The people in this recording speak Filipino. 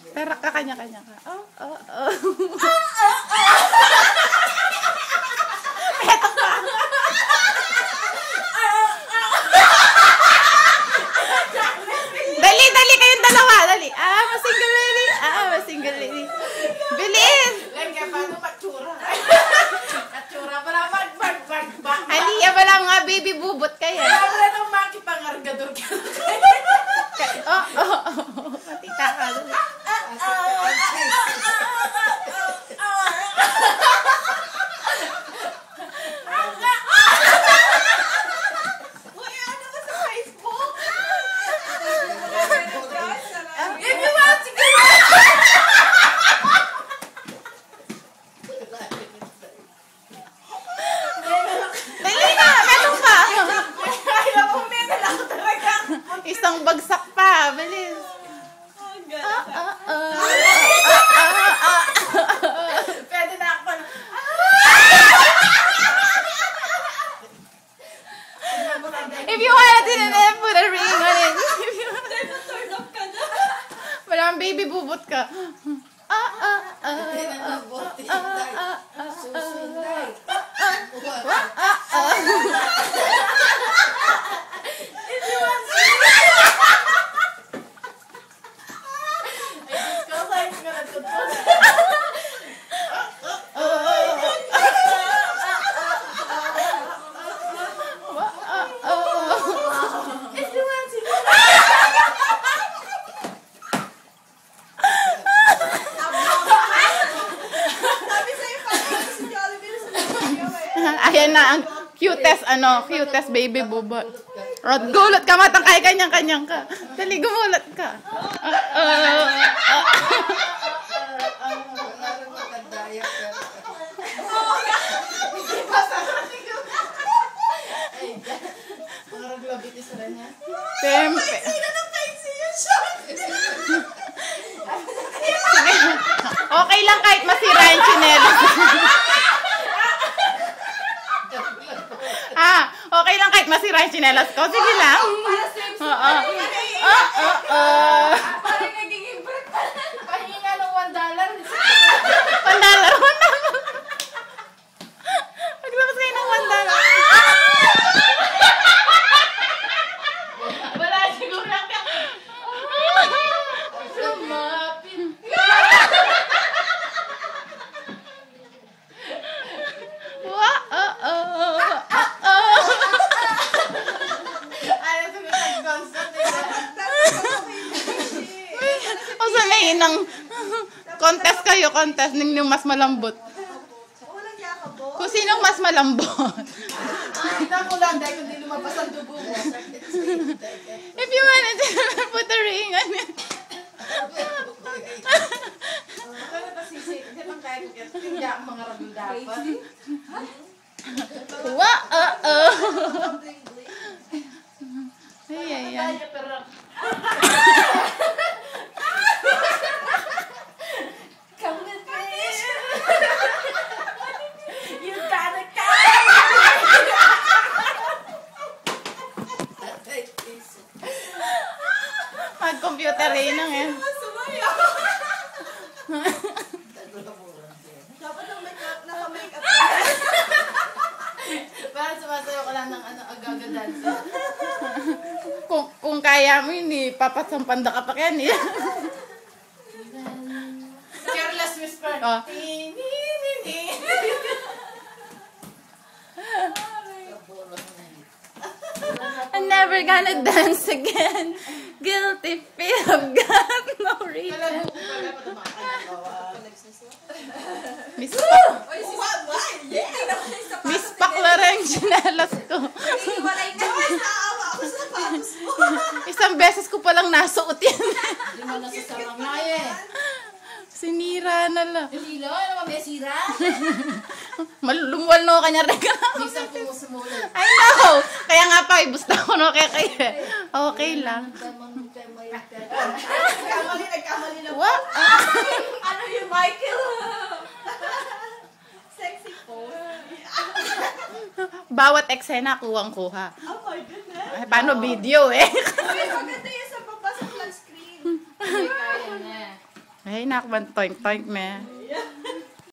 Pero kakanya-kanya ka. Oh. Eto pa. Dali kayong dalawa. Dali. Masingle lady. Bilis. Kaya paano matsura? Matsura pa naman. Aliya ba lang nga, baby bubot kaya? Wala nang makipangargador ka. Matita ka. Isang bagsak pa. Bilis. Pwede na ako. If you wanna do it, put a ring on it. Turn up ka na. Walang baby bubot ka. Ayan na ang cutest baby bubot. Rod, gulot ka, matangkay kanyang-kanyang ka. Dali, gumulat ka. Tempe. Okay lang kahit masira yung chinelas. Okay lang kahit masira yung chinelas ko. Sige lang. Parang nagiging break pa. Pahinga ng $1. $1. Maglabas kayo ng $1. Wala siguro lang ka. Sumapin. O sa may inang contest kayo, contest ng mas malambot. Kung sino mas malambot. Kita ko lang dahil kung di lumabas ang dugo mo. If you wanted to put a ring on it. Ano kasi hindi bang kaya hindi ako mga rabong dapat. Ayan. Come with me. You gotta come. Mag-computer rin lang eh. Dapat naka-makeup. Parang sumasayo ko lang ng agaga dance. Kung kaya mo yun eh, papasampanda ka pa yan eh. Careless whisper. Oh. I'm never gonna dance again. Guilty feel of God, no reason. Miss Paklara yung chinelas ko. Isang beses ko palang nasuot yan. Hindi mo nasasarang nga eh. Sinira na lang. Lilo, ano ba may sira? Malumuwal no kanya rin ka. Isang pumusumulan. I know. Kaya nga pa, ibusta ko no kaya okay lang. Nagkamali na. What? Ano yung Michael? Sexy pose. Bawat eksena kuwang-kuha. Oh my goodness. Paano video eh? Maganda yung sa baba sa flat screen. Hindi kaya na. Ay, nakban toink toink me.